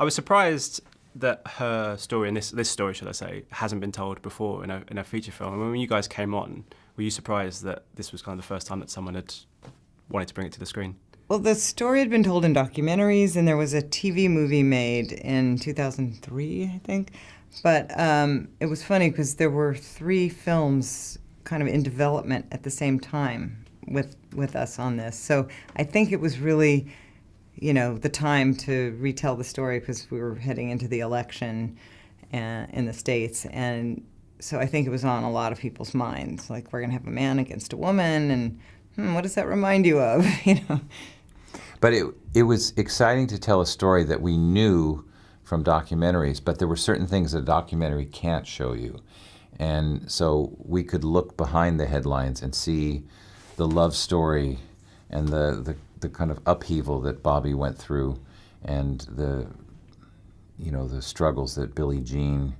I was surprised that her story, and this story, should I say, hasn't been told before in a feature film. I mean, when you guys came on, were you surprised that this was kind of the first time that someone had wanted to bring it to the screen? Well, the story had been told in documentaries, and there was a TV movie made in 2003, I think. But it was funny because there were 3 films kind of in development at the same time with us on this. So I think it was really, the time to retell the story because we were heading into the election in the States. And so I think it was on a lot of people's minds. Like, we're going to have a man against a woman, and what does that remind you of? But it was exciting to tell a story that we knew from documentaries, but there were certain things that a documentary can't show you. And so we could look behind the headlines and see the love story and the kind of upheaval that Bobby went through, and the struggles that Billie Jean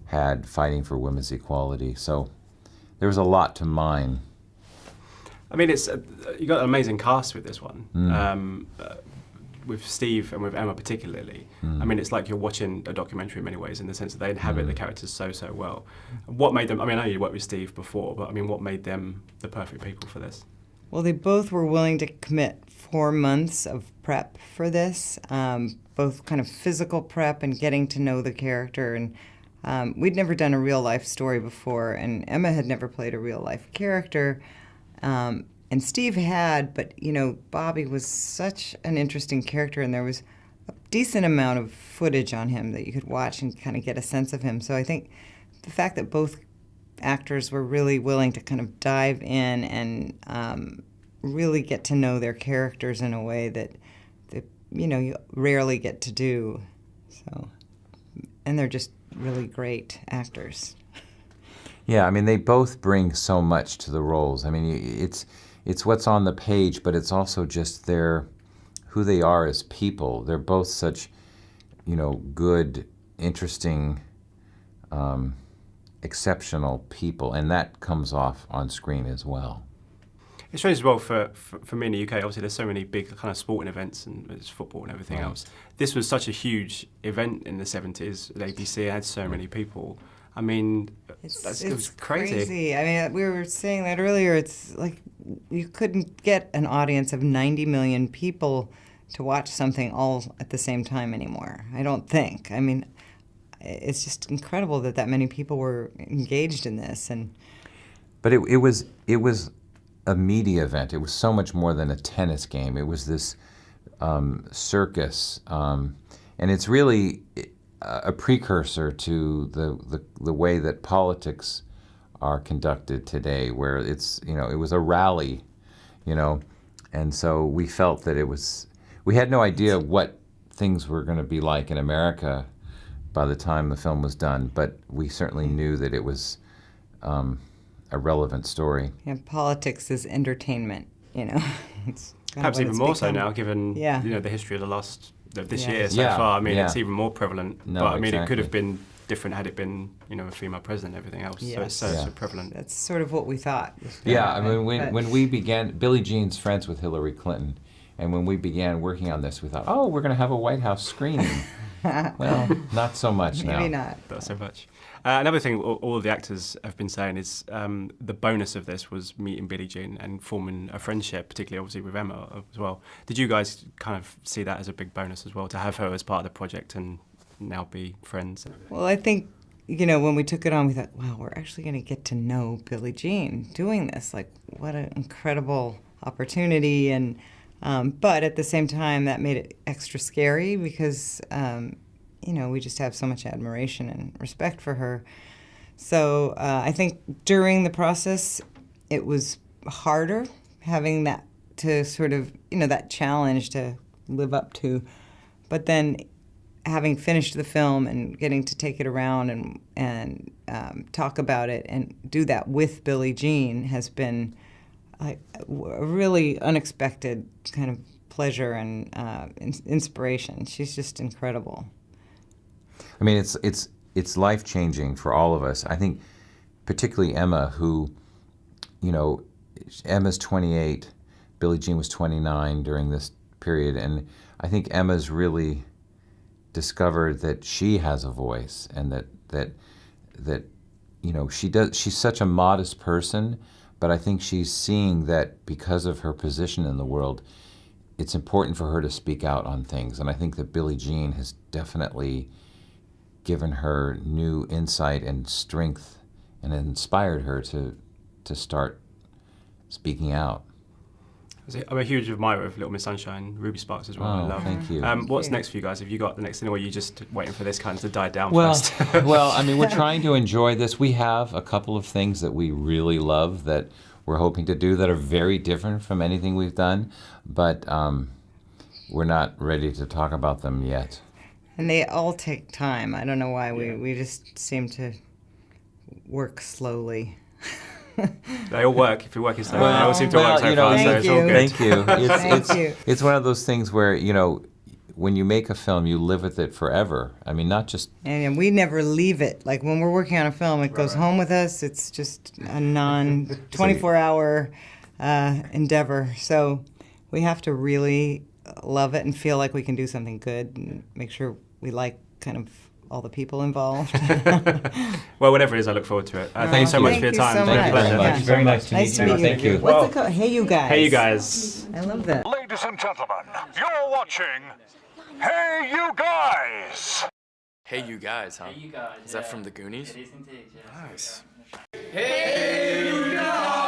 had fighting for women's equality. So there was a lot to mine. I mean, you got an amazing cast with this one. With Steve and with Emma particularly. I mean, it's like you're watching a documentary in many ways, in the sense that they inhabit the characters so well. What made them, I mean, I know you worked with Steve before, but I mean, what made them the perfect people for this? Well, they both were willing to commit 4 months of prep for this, both kind of physical prep and getting to know the character. And we'd never done a real-life story before, and Emma had never played a real-life character. And Steve had, but, Bobby was such an interesting character, and there was a decent amount of footage on him that you could watch and kind of get a sense of him. So I think the fact that both actors were really willing to kind of dive in and really get to know their characters in a way that you rarely get to do. So, and they're just really great actors. Yeah, I mean, they both bring so much to the roles. I mean, it's what's on the page, but it's also just who they are as people. They're both such, good, interesting, exceptional people, and that comes off on screen as well. It's strange as well for me in the UK. Obviously, there's so many big kind of sporting events, and there's football and everything else. This was such a huge event in the 70s. The ABC had so many people. I mean, it was crazy. I mean, we were saying that earlier. It's like you couldn't get an audience of 90 million people to watch something all at the same time anymore, I don't think. I mean, it's just incredible that many people were engaged in this. But it was a media event. It was so much more than a tennis game. It was this circus, and it's really a precursor to the way that politics are conducted today, where it was a rally, and so we felt that we had no idea what things were going to be like in America by the time the film was done, but we certainly knew that it was a relevant story. Yeah, politics is entertainment, It's perhaps even more so now, given the history of this year so far. I mean, it's even more prevalent. No, but I mean, exactly. It could have been different had it been, a female president and everything else. Yes. So it's so prevalent. That's sort of what we thought. I mean, when we began, Billie Jean's friends with Hillary Clinton, and when we began working on this, we thought, we're going to have a White House screening. Well, not so much now. Maybe not. Not so much. Another thing all of the actors have been saying is the bonus of this was meeting Billie Jean and forming a friendship, particularly obviously with Emma as well. Did you guys kind of see that as a big bonus as well, to have her as part of the project and now be friends? Well, I think, when we took it on, we thought, wow, we're actually going to get to know Billie Jean doing this. Like, what an incredible opportunity. And but at the same time, that made it extra scary because we just have so much admiration and respect for her. So I think during the process, it was harder having that to sort of, that challenge to live up to. But then having finished the film and getting to take it around and talk about it and do that with Billie Jean has been a really unexpected kind of pleasure and inspiration. She's just incredible. I mean, it's life-changing for all of us. I think particularly Emma, who, Emma's 28, Billie Jean was 29 during this period, and I think Emma's really discover that she has a voice, and that you know, she's such a modest person, but I think she's seeing that because of her position in the world, it's important for her to speak out on things. And I think that Billie Jean has definitely given her new insight and strength and inspired her to start speaking out. I'm a huge admirer of Little Miss Sunshine, Ruby Sparks as well. Oh, I love. thank you. What's next for you guys? Have you got the next thing, or are you just waiting for this kind of to die down Well, first? well, I mean, we're trying to enjoy this. We have a couple of things that we really love that we're hoping to do that are very different from anything we've done, but we're not ready to talk about them yet. And they all take time. I don't know why we just seem to work slowly. They all work. If you're working slow, they all seem to work so you know, fast, so it's all good. Thank you. Thank you. It's one of those things where, you know, when you make a film, you live with it forever. I mean, not just... And we never leave it. Like when we're working on a film, it goes home with us. It's just a non-24-hour endeavor. So we have to really love it and feel like we can do something good and make sure we like kind of all the people involved. Well, whatever it is, I look forward to it. Thank you so much for your time. So Thank you very much. Yeah. Very nice to Nice meet to you. meet you. Thank you. What's the code? Hey, you guys. Hey, you guys. I love that. Ladies and gentlemen, you're watching Hey You Guys! Hey You Guys, huh? Hey, you guys. Is that from the Goonies? It is indeed, yes. Nice. Hey, you guys!